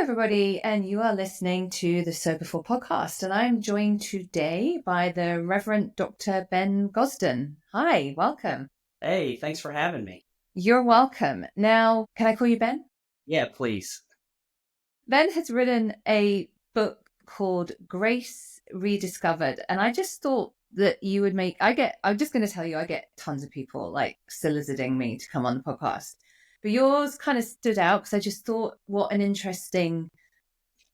everybody, and you are listening to the Soberful podcast, and I'm joined today by the Reverend Dr. Ben Gosden. Hi, welcome. Hey, thanks for having me. You're welcome. Now, can I call you Ben? Yeah, please. Ben has written a book called Grace Rediscovered, and I just thought that you would I'm just going to tell you, I get tons of people like soliciting me to come on the podcast. But yours kind of stood out because I just thought, what an interesting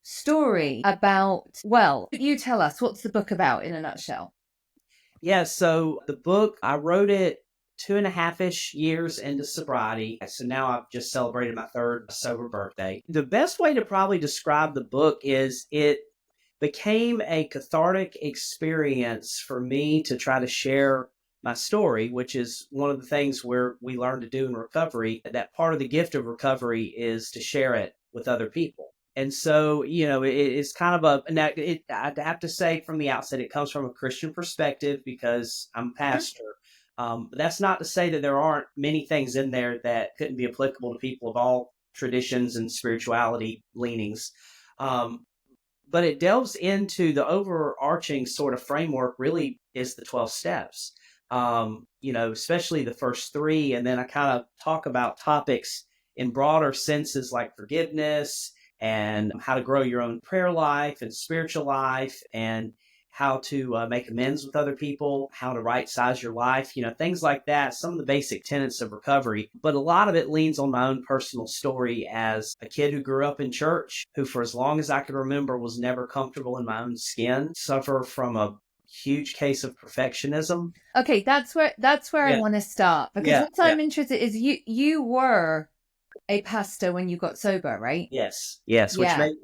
story about, well, you tell us, what's the book about in a nutshell? Yeah, so the book, I wrote it 2.5-ish years into sobriety. So now I've just celebrated my third sober birthday. The best way to probably describe the book is it became a cathartic experience for me to try to share my story, which is one of the things where we learn to do in recovery. That part of the gift of recovery is to share it with other people. And so, it's kind of I'd have to say from the outset, it comes from a Christian perspective because I'm a pastor. But that's not to say that there aren't many things in there that couldn't be applicable to people of all traditions and spirituality leanings. But it delves into the overarching sort of framework really is the 12 steps, especially the first three. And then I kind of talk about topics in broader senses like forgiveness and how to grow your own prayer life and spiritual life and how to make amends with other people, how to right size your life, things like that, some of the basic tenets of recovery. But a lot of it leans on my own personal story as a kid who grew up in church, who for as long as I could remember was never comfortable in my own skin, suffer from a huge case of perfectionism. Okay, that's where Yeah. I want to start, because what I'm interested is you were a pastor when you got sober, right? Yes. Yeah.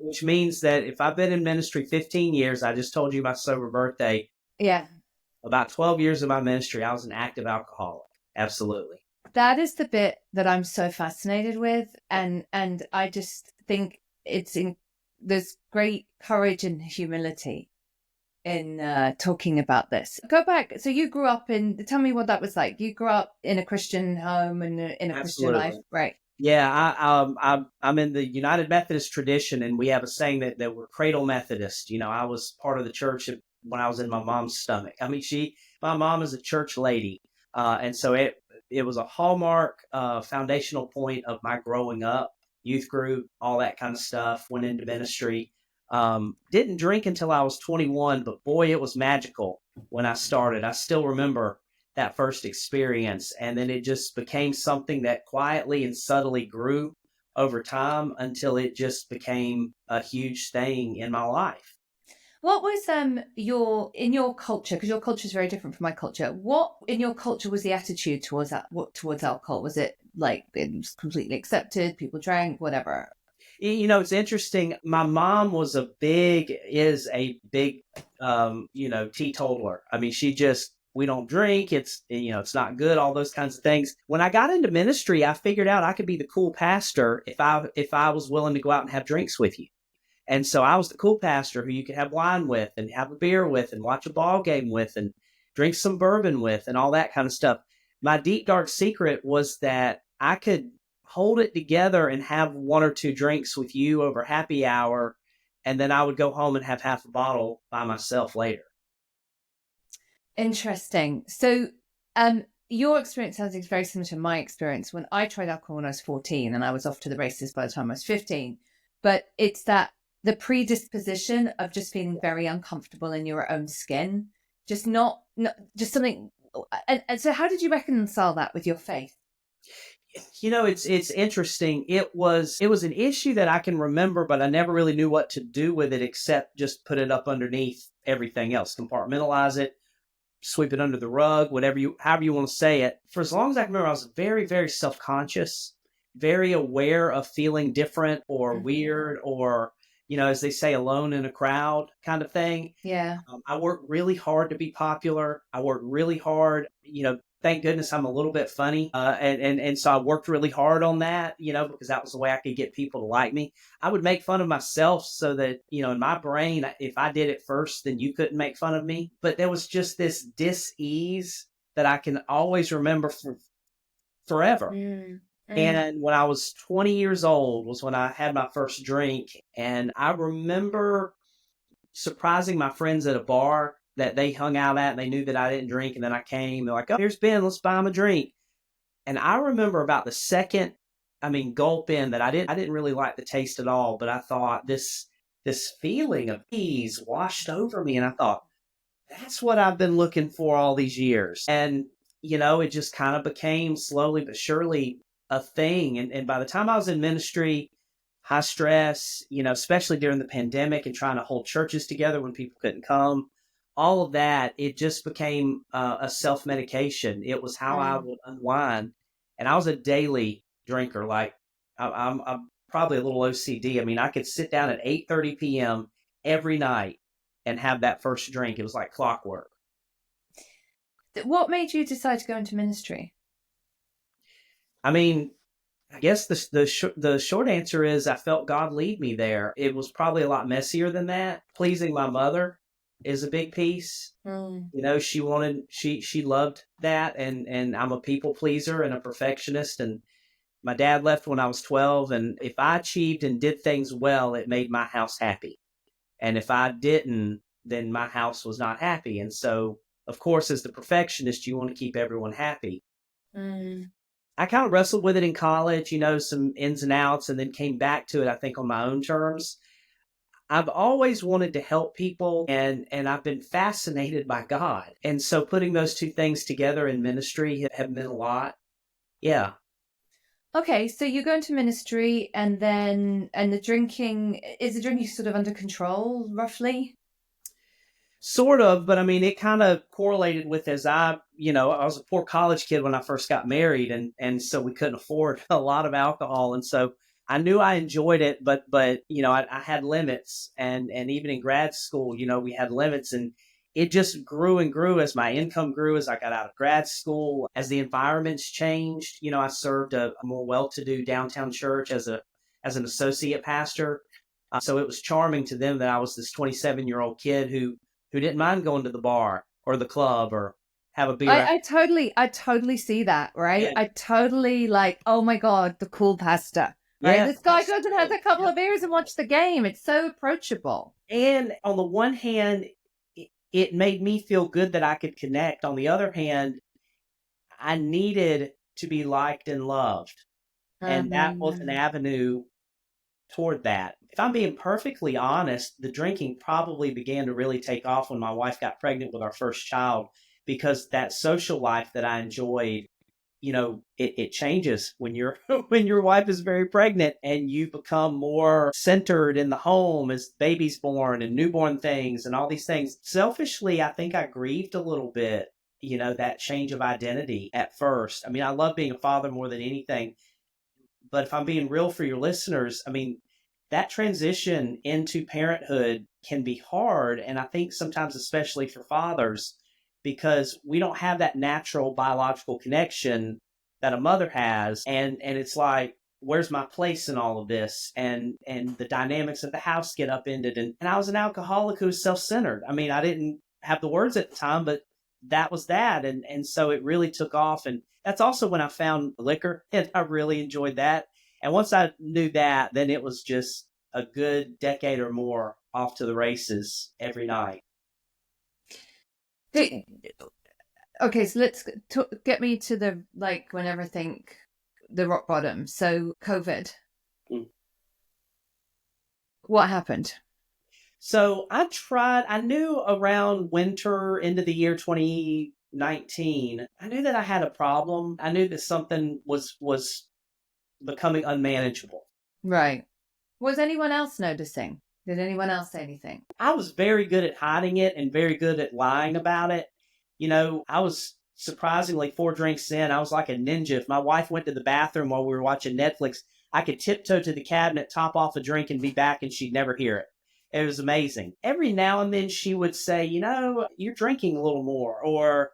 Which means that if I've been in ministry 15 years, I just told you my sober birthday. Yeah. About 12 years of my ministry, I was an active alcoholic. Absolutely. That is the bit that I'm so fascinated with. And I just think there's great courage and humility in talking about this. Go back. So you grew up tell me what that was like. You grew up in a Christian home and in a Christian life, right? Yeah, I'm in the United Methodist tradition, and we have a saying that we're cradle Methodist. I was part of the church when I was in my mom's stomach. I mean, my mom is a church lady, and so it was a hallmark, foundational point of my growing up. Youth group, all that kind of stuff. Went into ministry. Didn't drink until I was 21, but boy, it was magical when I started. I still remember that first experience. And then it just became something that quietly and subtly grew over time until it just became a huge thing in my life. What was in your culture, because your culture is very different from my culture, what in your culture was the attitude towards alcohol? Was it like it was completely accepted, people drank, whatever? It's interesting. My mom is a big teetotaler. I mean, we don't drink. It's not good. All those kinds of things. When I got into ministry, I figured out I could be the cool pastor if I was willing to go out and have drinks with you. And so I was the cool pastor who you could have wine with and have a beer with and watch a ball game with and drink some bourbon with and all that kind of stuff. My deep, dark secret was that I could hold it together and have one or two drinks with you over happy hour, and then I would go home and have half a bottle by myself later. Interesting. So your experience sounds very similar to my experience when I tried alcohol when I was 14 and I was off to the races by the time I was 15. But it's that the predisposition of just feeling very uncomfortable in your own skin, just just something. And so how did you reconcile that with your faith? It's interesting. It was an issue that I can remember, but I never really knew what to do with it except just put it up underneath everything else, compartmentalize it, sweep it under the rug, however you want to say it. For as long as I can remember, I was very, very self-conscious, very aware of feeling different or weird or, as they say, alone in a crowd kind of thing. Yeah. I worked really hard to be popular. I worked really hard, thank goodness I'm a little bit funny. And so I worked really hard on that, because that was the way I could get people to like me. I would make fun of myself so that, in my brain, if I did it first, then you couldn't make fun of me. But there was just this dis-ease that I can always remember forever. Mm. And when I was 20 years old was when I had my first drink. And I remember surprising my friends at a bar that they hung out at and they knew that I didn't drink. And then I came, they're like, oh, here's Ben, let's buy him a drink. And I remember about the second, gulp in that I didn't really like the taste at all, but I thought this feeling of ease washed over me. And I thought, that's what I've been looking for all these years. And, it just kind of became slowly but surely a thing. And by the time I was in ministry, high stress, especially during the pandemic and trying to hold churches together when people couldn't come, all of that, it just became a self medication. It was how I Mm. would unwind. And I was a daily drinker. Like, I'm probably a little OCD. I mean, I could sit down at 8:30 p.m. every night and have that first drink. It was like clockwork. What made you decide to go into ministry? I mean, I guess the short answer is I felt God lead me there. It was probably a lot messier than that. Pleasing my mother is a big piece. Mm. She loved that, and I'm a people pleaser and a perfectionist. And my dad left when I was 12, and if I achieved and did things well, it made my house happy. And if I didn't, then my house was not happy. And so, of course, as the perfectionist, you want to keep everyone happy. Mm. I kind of wrestled with it in college, some ins and outs, and then came back to it, I think, on my own terms. I've always wanted to help people, and I've been fascinated by God. And so putting those two things together in ministry have meant a lot. Yeah. Okay, so you go into ministry, and the drinking, is the drinking sort of under control, roughly? Sort of, but it kind of correlated with as I was a poor college kid when I first got married, and so we couldn't afford a lot of alcohol, and so I knew I enjoyed it, but I had limits, and even in grad school, we had limits, and it just grew and grew as my income grew, as I got out of grad school, as the environments changed. I served a more well-to-do downtown church as an associate pastor. So it was charming to them that I was this 27-year-old kid who didn't mind going to the bar or the club or have a beer. I totally see that, right? Yeah, I totally like, oh my God, the cool pastor, right? yeah, This guy goes and has a absolutely. couple Yep. of beers and watch the game. It's so approachable. And on the one hand, it made me feel good that I could connect. On the other hand, I needed to be liked and loved. And that was an Mhm. avenue toward that. If I'm being perfectly honest, the drinking probably began to really take off when my wife got pregnant with our first child, because that social life that I enjoyed, it changes when you're when your wife is very pregnant and you become more centered in the home as baby's born and newborn things and all these things. Selfishly, I think I grieved a little bit, that change of identity at first. I love being a father more than anything, but if I'm being real for your listeners, that transition into parenthood can be hard. And I think sometimes, especially for fathers, because we don't have that natural biological connection that a mother has. And it's like, where's my place in all of this? And the dynamics of the house get upended. And I was an alcoholic who was self-centered. I didn't have the words at the time, but that was that. And so it really took off. And that's also when I found liquor, and I really enjoyed that. And once I knew that, then it was just a good decade or more off to the races every night. Do- Okay, so get me to the like when everything, the rock bottom. So COVID, Mm. what happened? So I knew around winter into the year 2019, I knew that I had a problem. I knew that something was becoming unmanageable. Right. Was anyone else noticing? Did anyone else say anything? I was very good at hiding it and very good at lying about it. I was surprisingly 4 drinks in. I was like a ninja. If my wife went to the bathroom while we were watching Netflix, I could tiptoe to the cabinet, top off a drink, and be back, and she'd never hear it. It was amazing. Every now and then she would say, you're drinking a little more,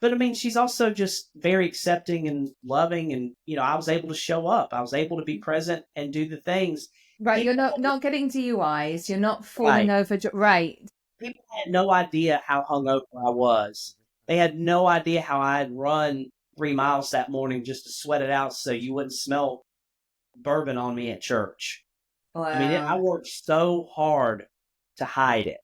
but she's also just very accepting and loving. And, I was able to show up. I was able to be present and do the things. Right, you're People, not getting DUIs, you're not falling right. over. Right. People had no idea how hungover I was. They had no idea how I had run 3 miles that morning just to sweat it out so you wouldn't smell bourbon on me at church. I mean, I Wow. worked so hard to hide it.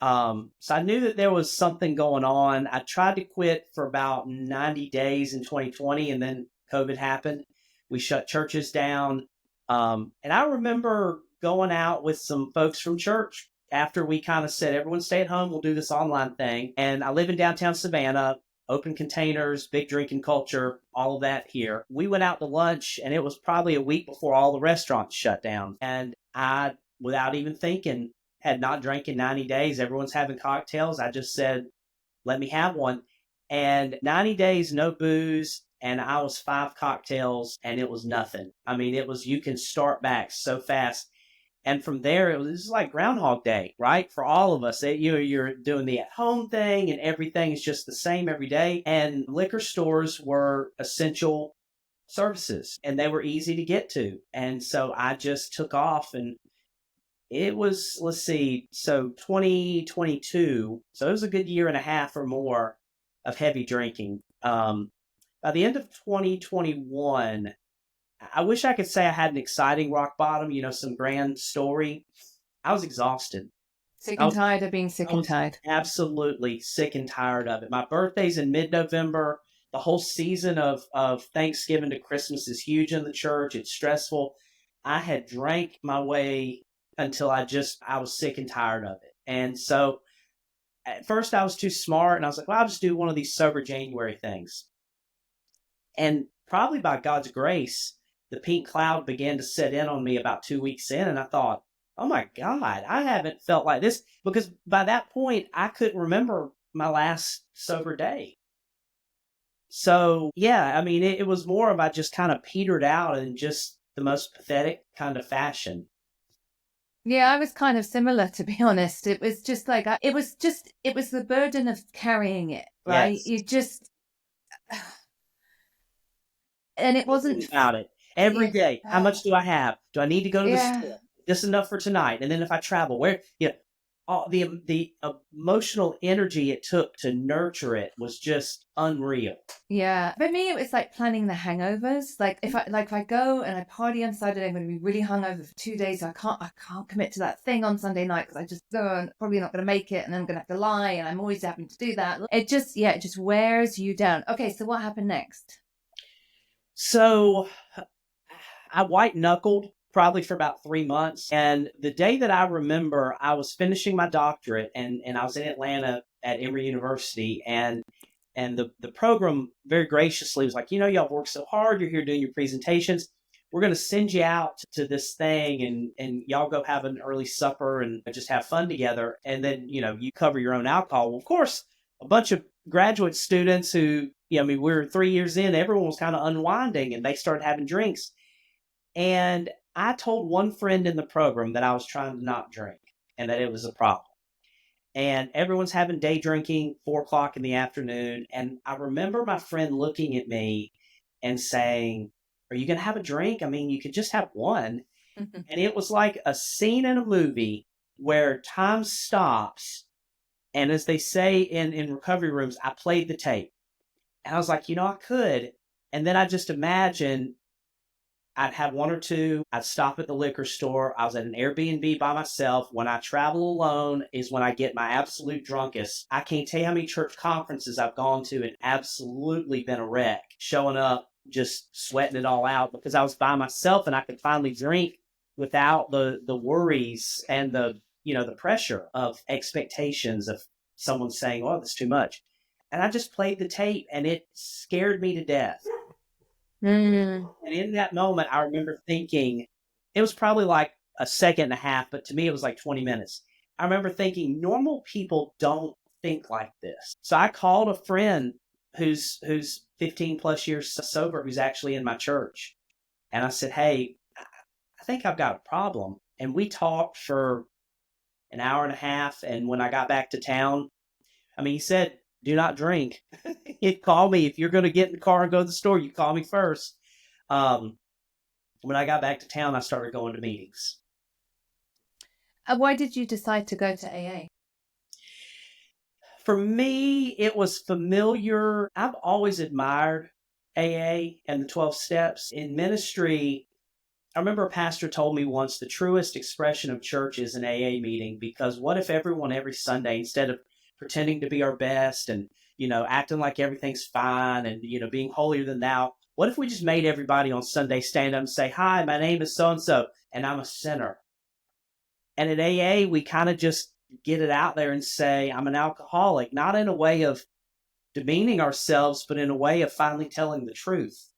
So I knew that there was something going on. I tried to quit for about 90 days in 2020, and then COVID happened. We shut churches down. And I remember going out with some folks from church after we kind of said, everyone stay at home, we'll do this online thing. And I live in downtown Savannah, open containers, big drinking culture, all of that here. We went out to lunch, and it was probably a week before all the restaurants shut down. And I, without even thinking, had not drank in 90 days. Everyone's having cocktails. I just said, let me have one. And 90 days, no booze. And I was 5 cocktails and it was nothing. I mean, it was, you can start back so fast. And from there, it was like Groundhog Day, right? For all of us, you're doing the at home thing and everything is just the same every day. And liquor stores were essential services and they were easy to get to. And so I just took off, and it was, let's see, so 2022. So it was a good year and a half or more of heavy drinking. By the end of 2021, I wish I could say I had an exciting rock bottom, some grand story. I was exhausted. Sick I and was, tired of being sick I and was tired. absolutely sick and tired of it. My birthday's in mid-November. The whole season of Thanksgiving to Christmas is huge in the church. It's stressful. I had drank my way until I was sick and tired of it. And so at first I was too smart, and I was like, well, I'll just do one of these sober January things. And probably by God's grace, the pink cloud began to set in on me about 2 weeks in. And I thought, oh my God, I haven't felt like this, because by that point, I couldn't remember my last sober day. So, yeah, I mean, it was more of I just kind of petered out in just the most pathetic kind of fashion. Yeah, I was kind of similar, to be honest. It was just like, it was the burden of carrying it, right? Yes. You just, and it Thinking wasn't, about it every yeah, day. How much do I have? Do I need to go to the yeah, store? Just enough for tonight. And then if I travel, where, all the emotional energy it took to nurture it was just unreal. yeah. For me, it was like planning the hangovers. Like if I go and I party on Saturday, I'm going to be really hungover for 2 days. So I can't commit to that thing on Sunday night because I just probably not going to make it, and then I'm going to have to lie, and I'm always having to do that. It just wears you down. Okay, so what happened next? So I white knuckled probably for about 3 months. And the day that I remember, I was finishing my doctorate, and I was in Atlanta at Emory University, and the program very graciously was like, y'all worked so hard. You're here doing your presentations. We're going to send you out to this thing, and y'all go have an early supper and just have fun together. And then, you cover your own alcohol. Well, of course, a bunch of graduate students who, I mean, we were 3 years in, everyone was kind of unwinding and they started having drinks. And I told one friend in the program that I was trying to not drink and that it was a problem. And everyone's having day drinking, 4 o'clock in the afternoon. And I remember my friend looking at me and saying, are you going to have a drink? I mean, you could just have one. And it was like a scene in a movie where time stops. And as they say in recovery rooms, I played the tape. And I was like, I could. And then I just imagined I'd have one or two. I'd stop at the liquor store. I was at an Airbnb by myself. When I travel alone is when I get my absolute drunkest. I can't tell you how many church conferences I've gone to and absolutely been a wreck, showing up, just sweating it all out because I was by myself and I could finally drink without the worries and the pressure of expectations of someone saying, oh, that's too much. And I just played the tape and it scared me to death. Mm. And in that moment, I remember thinking, it was probably like a second and a half, but to me, it was like 20 minutes. I remember thinking, normal people don't think like this. So I called a friend who's 15 plus years sober, who's actually in my church. And I said, hey, I think I've got a problem. And we talked for an hour and a half. And when I got back to town, I mean, he said, do not drink. He'd call me. If you're going to get in the car and go to the store, you call me first. Um, when I got back to town, I started going to meetings. Why did you decide to go to AA? For me, it was familiar. I've always admired AA and the 12 steps. In ministry, I remember a pastor told me once the truest expression of church is an AA meeting, because what if everyone every Sunday, instead of pretending to be our best and, acting like everything's fine and, being holier than thou, what if we just made everybody on Sunday stand up and say, hi, my name is so-and-so, and I'm a sinner. And at AA, we kind of just get it out there and say, I'm an alcoholic, not in a way of demeaning ourselves, but in a way of finally telling the truth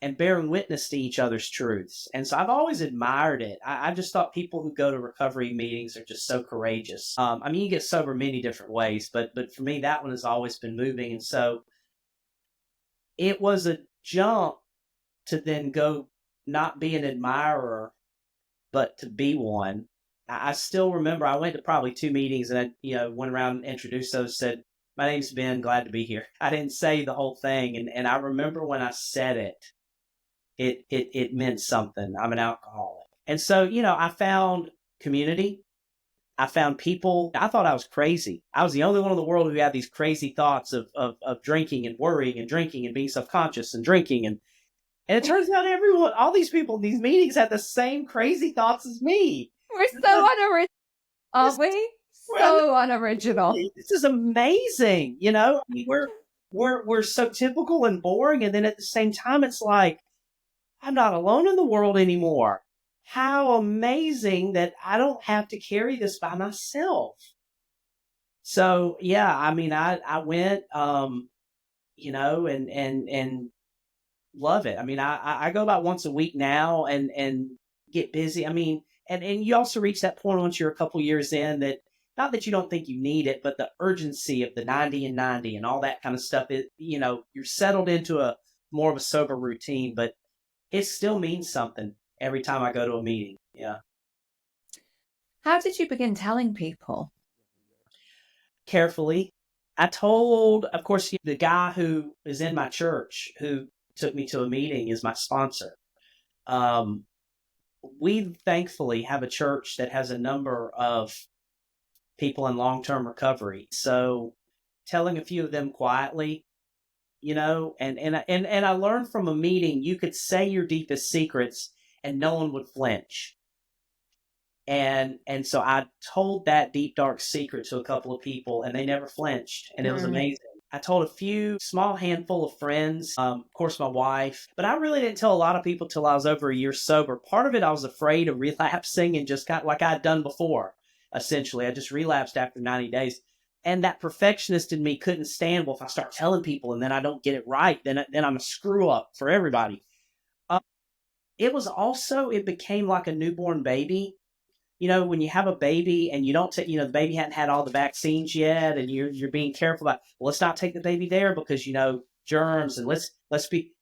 and bearing witness to each other's truths. And so I've always admired it. I just thought people who go to recovery meetings are just so courageous. You get sober many different ways, but for me, that one has always been moving. And so it was a jump to then go not be an admirer, but to be one. I still remember I went to probably 2 meetings and I, went around and introduced those, said, my name's Ben, glad to be here. I didn't say the whole thing. And I remember when I said it meant something. I'm an alcoholic. And so, I found community. I found people. I thought I was crazy. I was the only one in the world who had these crazy thoughts of drinking and worrying and drinking and being self-conscious and drinking. And it turns out everyone, all these people in these meetings had the same crazy thoughts as me. We're so unoriginal, aren't we? So unoriginal. This is amazing. We're so typical and boring. And then at the same time, it's like, I'm not alone in the world anymore. How amazing that I don't have to carry this by myself. So yeah, I went, and love it. I go about once a week now and get busy. And you also reach that point once you're a couple years in that, not that you don't think you need it, but the urgency of the 90 and 90 and all that kind of stuff, you're settled into a more of a sober routine, but it still means something every time I go to a meeting. Yeah. How did you begin telling people? Carefully. I told, of course, the guy who is in my church who took me to a meeting is my sponsor. We thankfully have a church that has a number of people in long-term recovery. So telling a few of them quietly, and I learned from a meeting, you could say your deepest secrets and no one would flinch. And so I told that deep, dark secret to a couple of people and they never flinched. And it was amazing. I told a few small handful of friends, of course, my wife, but I really didn't tell a lot of people till I was over a year sober. Part of it, I was afraid of relapsing and just got like I had done before. Essentially, I just relapsed after 90 days. And that perfectionist in me couldn't stand, well, if I start telling people and then I don't get it right, then I'm a screw up for everybody. It became like a newborn baby. When you have a baby and you don't take, the baby hadn't had all the vaccines yet, and you're being careful about, well, let's not take the baby there because, germs, and let's be,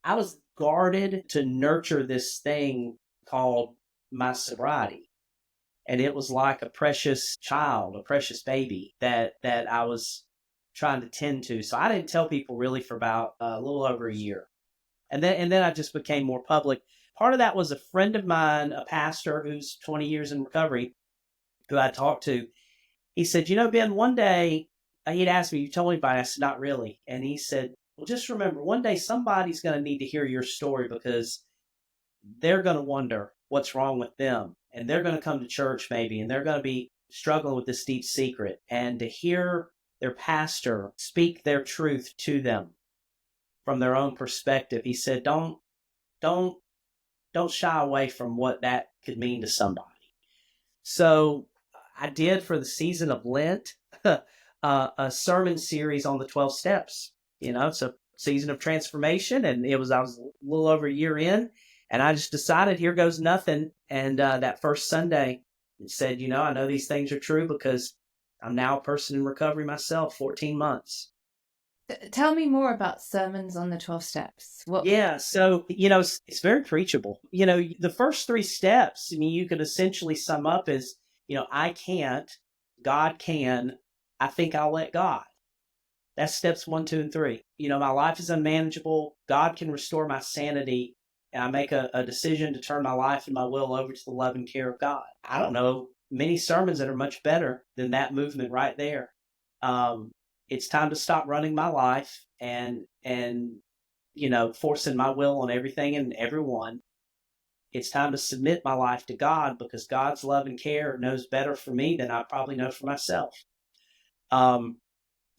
I was guarded to nurture this thing called my sobriety. And it was like a precious child, a precious baby that I was trying to tend to. So I didn't tell people really for about a little over a year. And then I just became more public. Part of that was a friend of mine, a pastor who's 20 years in recovery, who I talked to. He said, Ben, one day, he'd asked me, you told anybody? I said, not really. And he said, well, just remember, one day somebody's going to need to hear your story because they're going to wonder what's wrong with them. And they're going to come to church maybe, and they're going to be struggling with this deep secret. And to hear their pastor speak their truth to them from their own perspective, he said, don't shy away from what that could mean to somebody. So I did, for the season of Lent, a sermon series on the 12 steps. It's a season of transformation, and I was a little over a year in, and I just decided here goes nothing. And that first Sunday, it said, I know these things are true because I'm now a person in recovery myself, 14 months. Tell me more about sermons on the 12 steps. Yeah, so, it's very preachable. The first 3 steps, you could essentially sum up as, I can't, God can, I think I'll let God. That's steps 1, 2, and 3. My life is unmanageable. God can restore my sanity. And I make a decision to turn my life and my will over to the love and care of God. I don't know many sermons that are much better than that movement right there. It's time to stop running my life and forcing my will on everything and everyone. It's time to submit my life to God, because God's love and care knows better for me than I probably know for myself.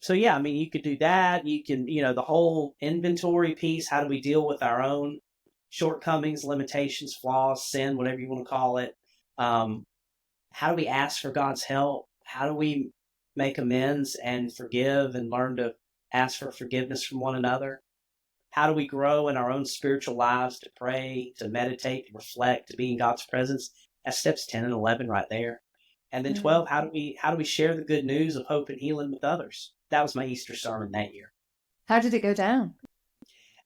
So yeah, I mean, you could do that. You can, the whole inventory piece. How do we deal with our own shortcomings, limitations, flaws, sin, whatever you want to call it? How do we ask for God's help? How do we make amends and forgive and learn to ask for forgiveness from one another? How do we grow in our own spiritual lives to pray, to meditate, to reflect, to be in God's presence? That's steps 10 and 11 right there. And then 12, how do we share the good news of hope and healing with others? That was my Easter sermon that year. How did it go down?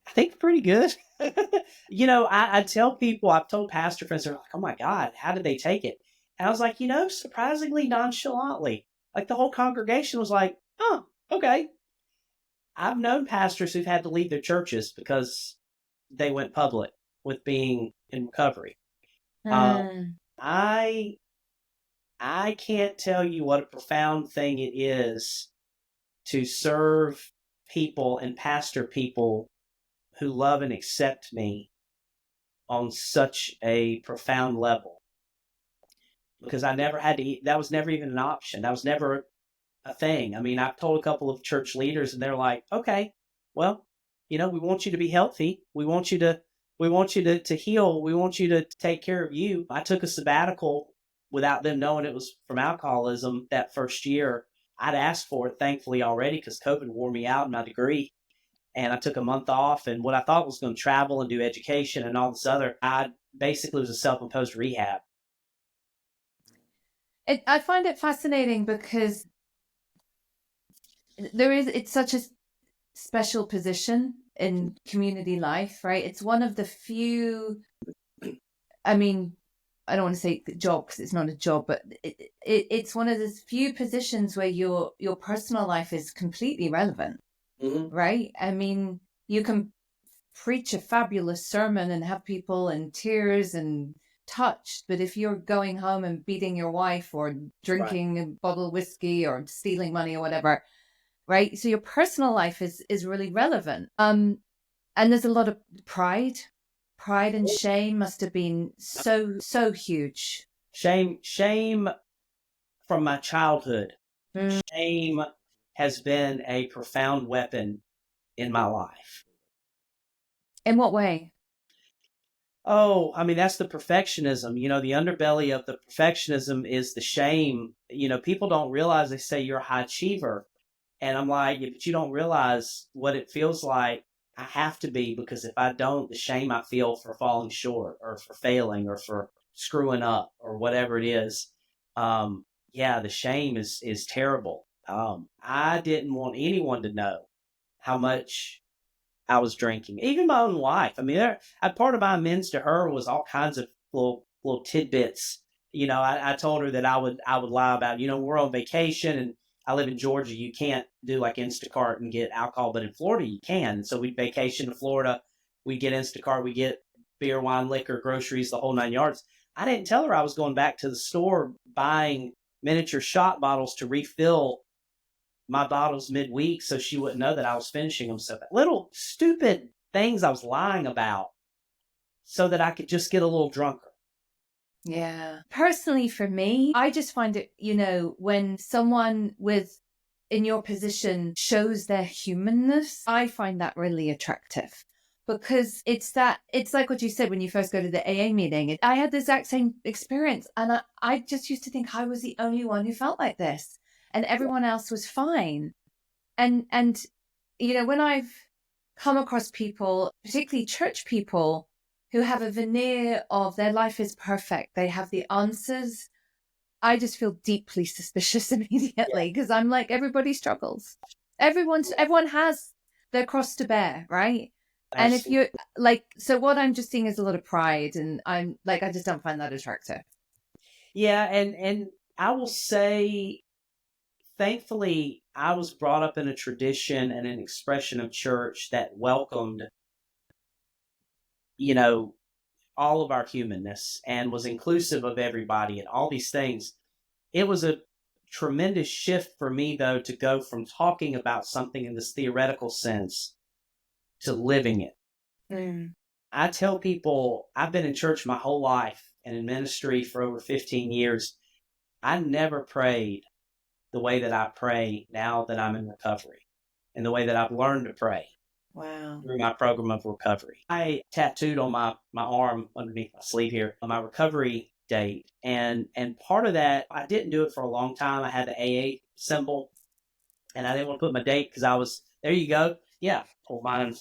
I think pretty good. I tell people, I've told pastor friends, they're like, oh my God, how did they take it? And I was like, surprisingly nonchalantly. Like the whole congregation was like, oh, okay. I've known pastors who've had to leave their churches because they went public with being in recovery. I can't tell you what a profound thing it is to serve people and pastor people who love and accept me on such a profound level. Because I never had to eat. That was never even an option. That was never a thing. I mean, I've told a couple of church leaders, and they're like, okay, well, we want you to be healthy. We want you to heal. We want you to take care of you. I took a sabbatical without them knowing it was from alcoholism that first year. I'd asked for it, thankfully, already, because COVID wore me out in my degree. And I took a month off, and what I thought was going to travel and do education and all this other, I basically was a self-imposed rehab. I find it fascinating because it's such a special position in community life, right? It's one of the few, I mean, I don't want to say job because it's not a job, but it's one of the few positions where your personal life is completely relevant, right? I mean, you can preach a fabulous sermon and have people in tears and touched, but if you're going home and beating your wife or drinking a bottle of whiskey or stealing money or whatever, right? So your personal life is really relevant. And there's a lot of pride and shame must have been so huge. Shame from my childhood. Shame has been a profound weapon in my life. In what way? Oh, I mean, that's the perfectionism. The underbelly of the perfectionism is the shame. People don't realize, they say you're a high achiever. And I'm like, yeah, but you don't realize what it feels like. I have to be, because if I don't, the shame I feel for falling short or for failing or for screwing up or whatever it is. The shame is terrible. I didn't want anyone to know how much I was drinking. Even my own wife. I mean, part of my amends to her was all kinds of little tidbits. I told her that I would lie about, we're on vacation and I live in Georgia. You can't do like Instacart and get alcohol, but in Florida you can. So we'd vacation to Florida. We get Instacart, we get beer, wine, liquor, groceries, the whole 9 yards. I didn't tell her I was going back to the store buying miniature shot bottles to refill my bottles midweek, so she wouldn't know that I was finishing them. So little stupid things I was lying about so that I could just get a little drunker. Yeah. Personally, for me, I just find it, when someone in your position shows their humanness, I find that really attractive. Because it's like what you said when you first go to the AA meeting. I had the exact same experience, and I just used to think I was the only one who felt like this, and everyone else was fine. And when I've come across people, particularly church people, who have a veneer of their life is perfect, they have the answers, I just feel deeply suspicious immediately, because I'm like, everybody struggles. Everyone has their cross to bear, right? And if you're like, so what I'm just seeing is a lot of pride, and I'm like, I just don't find that attractive. Yeah, and I will say, thankfully, I was brought up in a tradition and an expression of church that welcomed, all of our humanness and was inclusive of everybody and all these things. It was a tremendous shift for me, though, to go from talking about something in this theoretical sense to living it. Mm. I tell people I've been in church my whole life and in ministry for over 15 years. I never prayed the way that I pray now that I'm in recovery and the way that I've learned to pray Wow. through my program of recovery. I tattooed on my arm underneath my sleeve here on my recovery date. And part of that, I didn't do it for a long time. I had the AA symbol and I didn't want to put my date because I was, there you go. Yeah. Pull mine.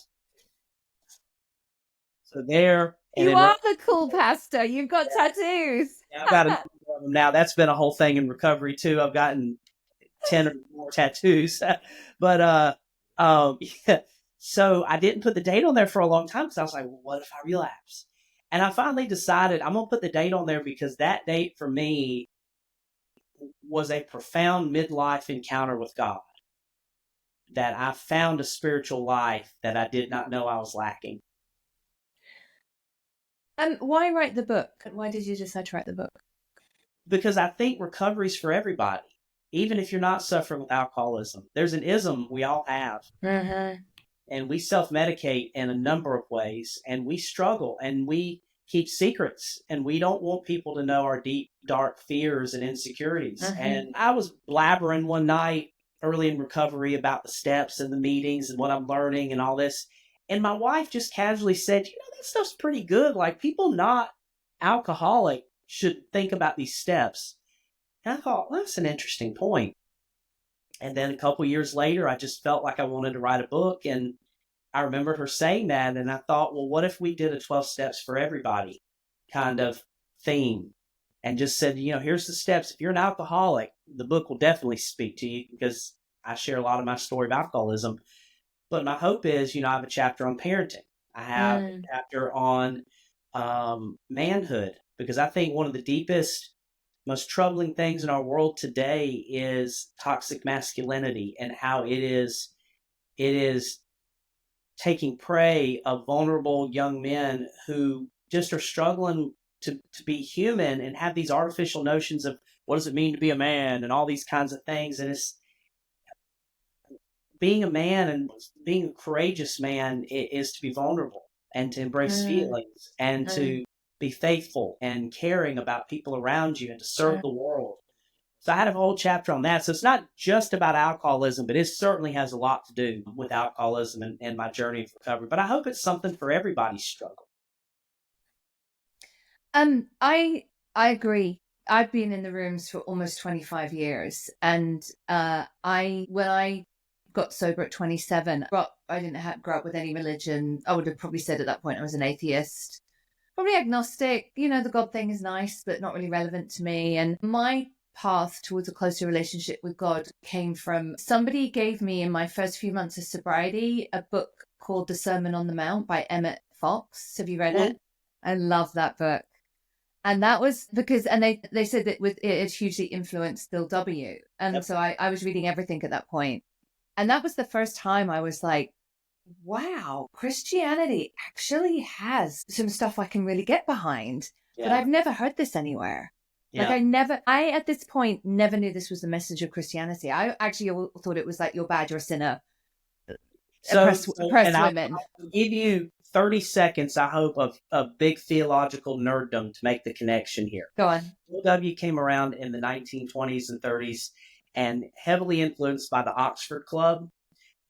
So there. And You then are the cool pastor. You've got tattoos. I've got a number of them now. That's been a whole thing in recovery too. I've gotten 10 or more tattoos. But yeah. So I didn't put the date on there for a long time because I was like, well, what if I relapse? And I finally decided I'm going to put the date on there because that date for me was a profound midlife encounter with God, that I found a spiritual life that I did not know I was lacking. Why write the book? Why did you decide to write the book? Because I think recovery is for everybody, even if you're not suffering with alcoholism. There's an ism we all have. Mm-hmm. And we self-medicate in a number of ways, and we struggle, and we keep secrets, and we don't want people to know our deep, dark fears and insecurities. Mm-hmm. And I was blabbering one night early in recovery about the steps and the meetings and what I'm learning and all this. And my wife just casually said, that stuff's pretty good. Like, people not alcoholic should think about these steps. And I thought, well, that's an interesting point. And then a couple years later, I just felt like I wanted to write a book. And I remembered her saying that. And I thought, well, what if we did a 12 steps for everybody kind of theme and just said, here's the steps. If you're an alcoholic, the book will definitely speak to you because I share a lot of my story of alcoholism. But my hope is, I have a chapter on parenting. I have a chapter on manhood, because I think one of the deepest, most troubling things in our world today is toxic masculinity and how it is taking prey of vulnerable young men who just are struggling to be human and have these artificial notions of what does it mean to be a man and all these kinds of things. And it's being a man, and being a courageous man is to be vulnerable and to embrace feelings and to be faithful and caring about people around you and to serve the world. So I had a whole chapter on that. So it's not just about alcoholism, but it certainly has a lot to do with alcoholism and my journey of recovery. But I hope it's something for everybody's struggle. I agree. I've been in the rooms for almost 25 years, and when I got sober at 27, I didn't grow up with any religion. I would have probably said at that point I was an atheist, probably agnostic. The God thing is nice, but not really relevant to me. And my path towards a closer relationship with God came from somebody gave me in my first few months of sobriety a book called The Sermon on the Mount by Emmett Fox. Have you read it? I love that book. And that was because, and they said that it hugely influenced Bill W. And so I was reading everything at that point. And that was the first time I was like, wow, Christianity actually has some stuff I can really get behind. Yeah. But I've never heard this anywhere. Yeah. Like I at this point never knew this was the message of Christianity. I actually thought it was like, you're bad, you're a sinner. Oppress women. I'll give you 30 seconds, I hope, of big theological nerddom to make the connection here. Go on. W came around in the 1920s and 30s and heavily influenced by the Oxford Club.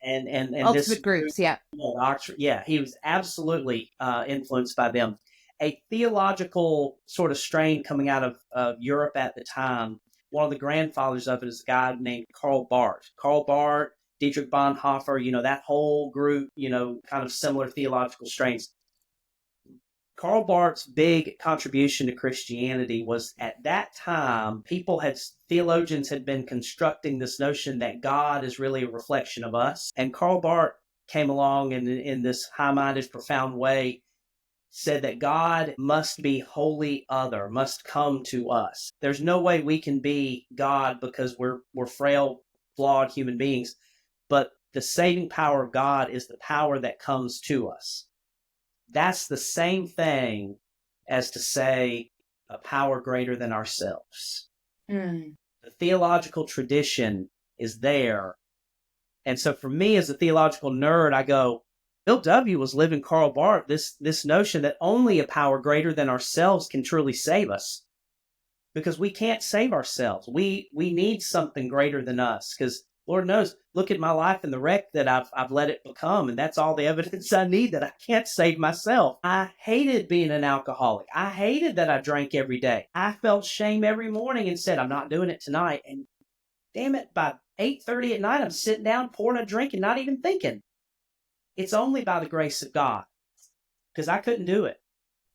And Oxford groups, yeah. Oxford, yeah, he was absolutely influenced by them. A theological sort of strain coming out of Europe at the time. One of the grandfathers of it is a guy named Karl Barth. Karl Barth, Dietrich Bonhoeffer, that whole group, kind of similar theological strains. Karl Barth's big contribution to Christianity was, at that time, theologians had been constructing this notion that God is really a reflection of us. And Karl Barth came along and in this high-minded, profound way said that God must be wholly other, must come to us. There's no way we can be God because we're frail, flawed human beings. But the saving power of God is the power that comes to us. That's the same thing as to say a power greater than ourselves. The theological tradition is there. And so for me as a theological nerd, I go, Bill W. was living Karl Barth, this notion that only a power greater than ourselves can truly save us, because we can't save ourselves. We need something greater than us, because Lord knows, look at my life and the wreck that I've let it become, and that's all the evidence I need that I can't save myself. I hated being an alcoholic. I hated that I drank every day. I felt shame every morning and said, I'm not doing it tonight. And damn it, by 8:30 at night, I'm sitting down, pouring a drink, and not even thinking. It's only by the grace of God, because I couldn't do it.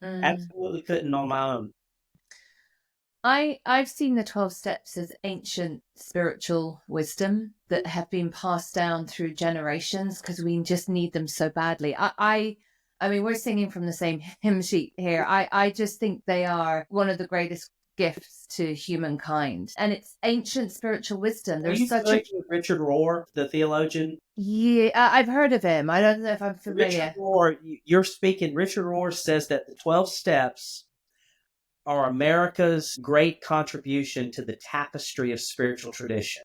Absolutely couldn't on my own. I've seen the 12 steps as ancient spiritual wisdom that have been passed down through generations because we just need them so badly. I mean, we're singing from the same hymn sheet here. I just think they are one of the greatest gifts to humankind, and it's ancient spiritual wisdom. Are you familiar with Richard Rohr, the theologian? Yeah, I've heard of him. I don't know if I'm familiar. Richard Rohr, you're speaking. Richard Rohr says that the 12 steps are America's great contribution to the tapestry of spiritual tradition.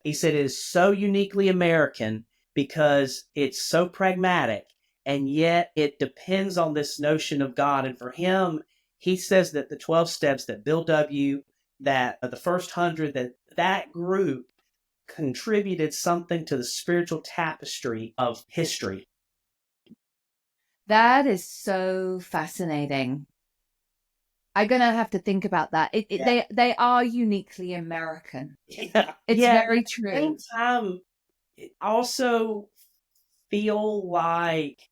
He said it is so uniquely American because it's so pragmatic, and yet it depends on this notion of God. And for him, he says that the 12 steps, that Bill W., that the first 100, that group contributed something to the spiritual tapestry of history. That is so fascinating. I'm gonna have to think about that. They are uniquely American. Yeah, it's very true. At the same time, it also feel like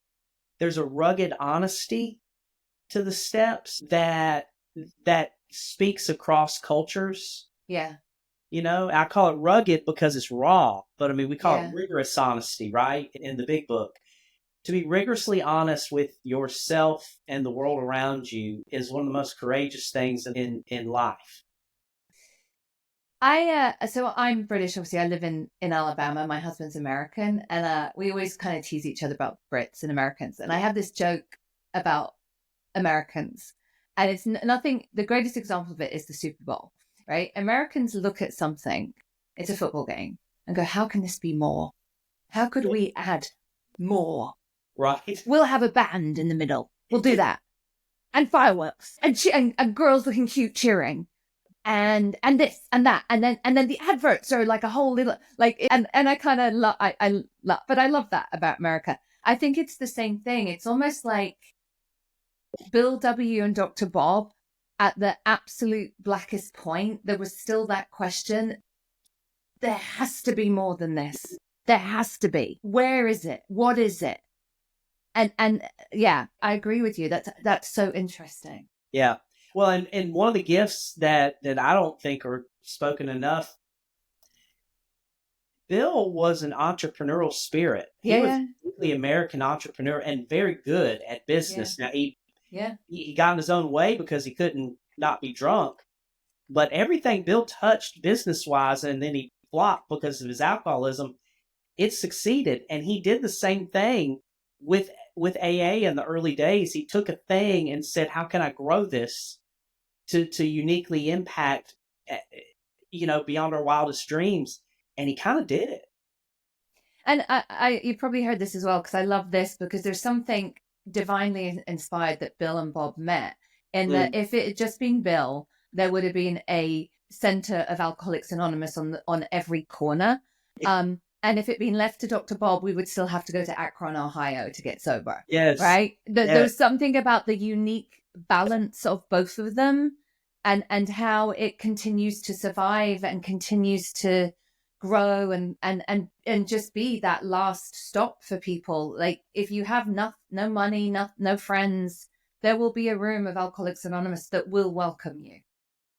there's a rugged honesty to the steps that speaks across cultures. Yeah. You know, I call it rugged because it's raw, but I mean, we call it rigorous honesty, right? In the big book. To be rigorously honest with yourself and the world around you is one of the most courageous things in life. So I'm British, obviously. I live in Alabama. My husband's American, and we always kind of tease each other about Brits and Americans. And I have this joke about Americans, and it's nothing. The greatest example of it is the Super Bowl, right? Americans look at something, it's a football game, and go, how can this be more? How could we add more? Right. We'll have a band in the middle. We'll do that. And fireworks and girls looking cute cheering. And this and that. And then the adverts are like a whole little, like, and I kind of love, I love, but I love that about America. I think it's the same thing. It's almost like Bill W. and Dr. Bob at the absolute blackest point. There was still that question. There has to be more than this. There has to be. Where is it? What is it? And yeah, I agree with you. That's so interesting. Yeah. Well, and one of the gifts that I don't think are spoken enough, Bill was an entrepreneurial spirit. He was a deeply American entrepreneur and very good at business. Now, he got in his own way because he couldn't not be drunk. But everything Bill touched business-wise, and then he flopped because of his alcoholism, it succeeded. And he did the same thing with AA in the early days. He took a thing and said, how can I grow this to uniquely impact, beyond our wildest dreams? And he kind of did it. And you probably heard this as well, because I love this, because there's something divinely inspired that Bill and Bob met, in that if it had just been Bill, there would have been a center of Alcoholics Anonymous on every corner. And if it had been left to Dr. Bob, we would still have to go to Akron, Ohio to get sober. Yes. Right? There's something about the unique balance of both of them, and how it continues to survive and continues to grow and just be that last stop for people. Like, if you have no money, no friends, there will be a room of Alcoholics Anonymous that will welcome you.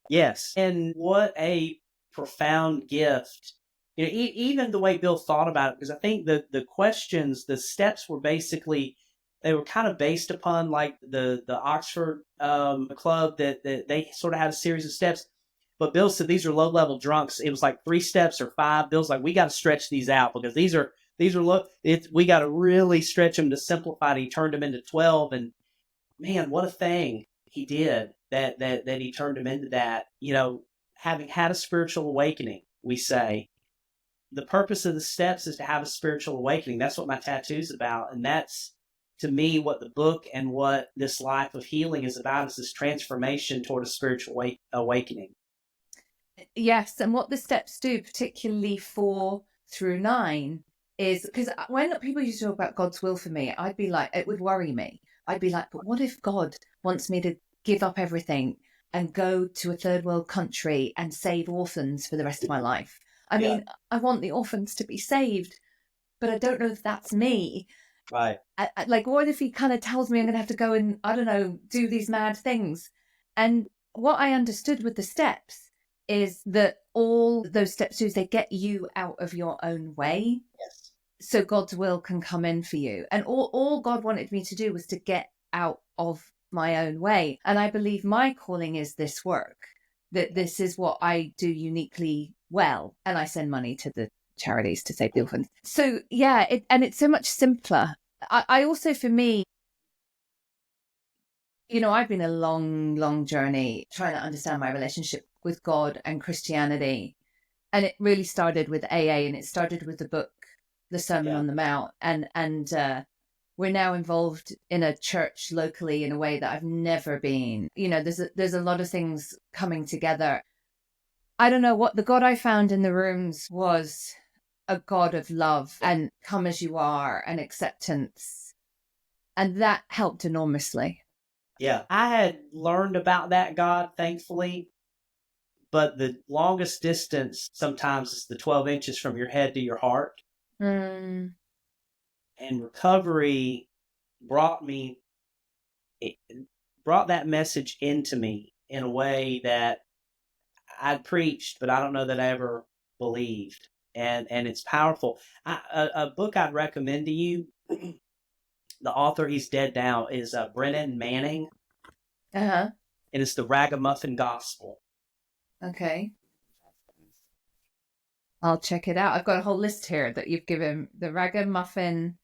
Yes. And what a profound gift. Even the way Bill thought about it, because I think the questions, the steps were basically, they were kind of based upon like the Oxford club, that they sort of had a series of steps. But Bill said these are low level drunks. It was like 3 steps or 5. Bill's like, we got to stretch these out because these are low. We got to really stretch them to simplify it. He turned them into 12, and man, what a thing he did that he turned them into that. Having had a spiritual awakening, we say, the purpose of the steps is to have a spiritual awakening. That's what my tattoo's about. And that's, to me, what the book and what this life of healing is about, is this transformation toward a spiritual awakening. Yes. And what the steps do, particularly 4 through 9, is because when people used to talk about God's will for me, I'd be like, it would worry me. I'd be like, but what if God wants me to give up everything and go to a third world country and save orphans for the rest of my life? I Yeah. mean, I want the orphans to be saved, but I don't know if that's me. Right. Like, what if he kind of tells me I'm going to have to go and, I don't know, do these mad things? And what I understood with the steps is that all those steps do is they get you out of your own way. Yes. So God's will can come in for you. And all God wanted me to do was to get out of my own way. And I believe my calling is this work, that this is what I do uniquely well. And I send money to the charities to save the orphans. So yeah, it's so much simpler. I also, for me, I've been a long journey trying to understand my relationship with God and Christianity. And it really started with AA, and it started with the book, The Sermon on the Mount. And we're now involved in a church locally in a way that I've never been. There's a lot of things coming together. I don't know what the God I found in the rooms was, a God of love and come as you are and acceptance. And that helped enormously. Yeah. I had learned about that God, thankfully, but the longest distance sometimes is the 12 inches from your head to your heart. Mm. And recovery brought that message into me in a way that I'd preached, but I don't know that I ever believed. And it's powerful. A book I'd recommend to you, the author, he's dead now, is Brennan Manning, Uh-huh. and it's the Ragamuffin Gospel. Okay. I'll check it out. I've got a whole list here that you've given. The Ragamuffin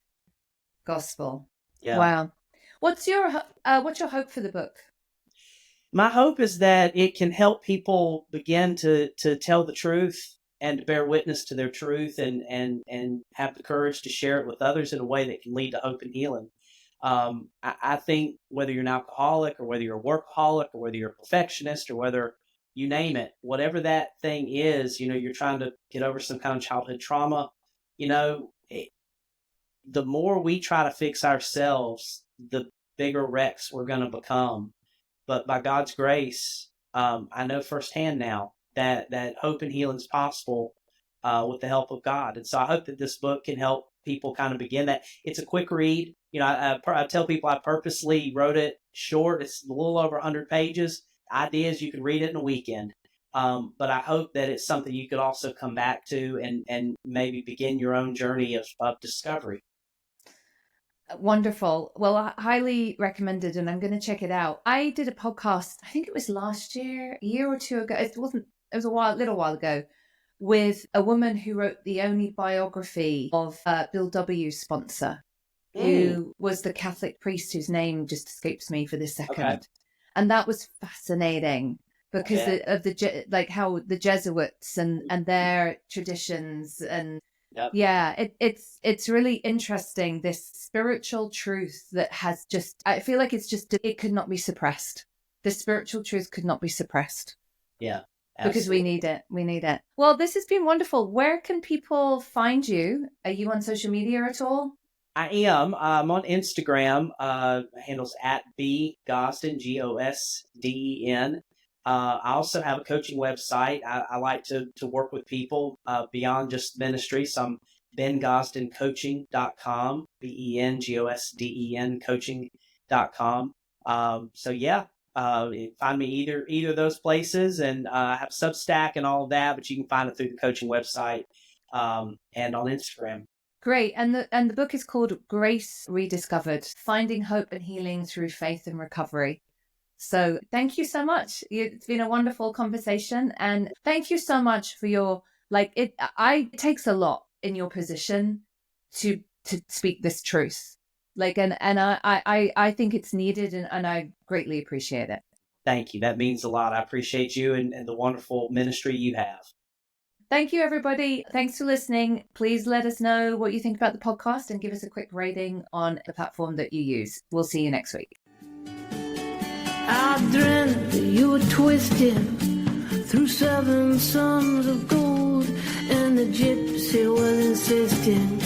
Gospel. Yeah. Wow. What's your hope for the book? My hope is that it can help people begin to tell the truth and to bear witness to their truth, and have the courage to share it with others in a way that can lead to hope and healing. I think whether you're an alcoholic, or whether you're a workaholic, or whether you're a perfectionist, or whether you name it, whatever that thing is, you're trying to get over some kind of childhood trauma, the more we try to fix ourselves, the bigger wrecks we're going to become. But by God's grace, I know firsthand now that hope and healing is possible with the help of God. And so I hope that this book can help people kind of begin that. It's a quick read. I tell people I purposely wrote it short. It's a little over 100 pages. The idea is you can read it in a weekend. But I hope that it's something you could also come back to, and maybe begin your own journey of discovery. Wonderful. Well, I highly recommended, and I'm going to check it out. I did a podcast, I think it was last year, a year or two ago. It was a little while ago, with a woman who wrote the only biography of Bill W.'s sponsor, who was the Catholic priest whose name just escapes me for this second. Okay. And that was fascinating because of how the Jesuits and their traditions, and Yep. yeah, it's really interesting, this spiritual truth that has just, I feel like it could not be suppressed. The spiritual truth could not be suppressed. Yeah. Because we need it. We need it. Well, this has been wonderful. Where can people find you? Are you on social media at all? I am. I'm on Instagram. Handles at @bgosden, Gosden. I also have a coaching website. I like to work with people beyond just ministry. So I'm bengosdencoaching.com, BENGOSDEN coaching.com. So yeah, find me either of those places, and I have Substack and all of that, but you can find it through the coaching website and on Instagram. Great. And the book is called Grace Rediscovered: Finding Hope and Healing Through Faith and Recovery. So thank you so much. It's been a wonderful conversation, and thank you so much for your, it takes a lot in your position to speak this truth. And I think it's needed, and I greatly appreciate it. Thank you. That means a lot. I appreciate you and the wonderful ministry you have. Thank you, everybody. Thanks for listening. Please let us know what you think about the podcast and give us a quick rating on the platform that you use. We'll see you next week. I dreamt that you were twisting through 7 suns of gold, and the gypsy was insisting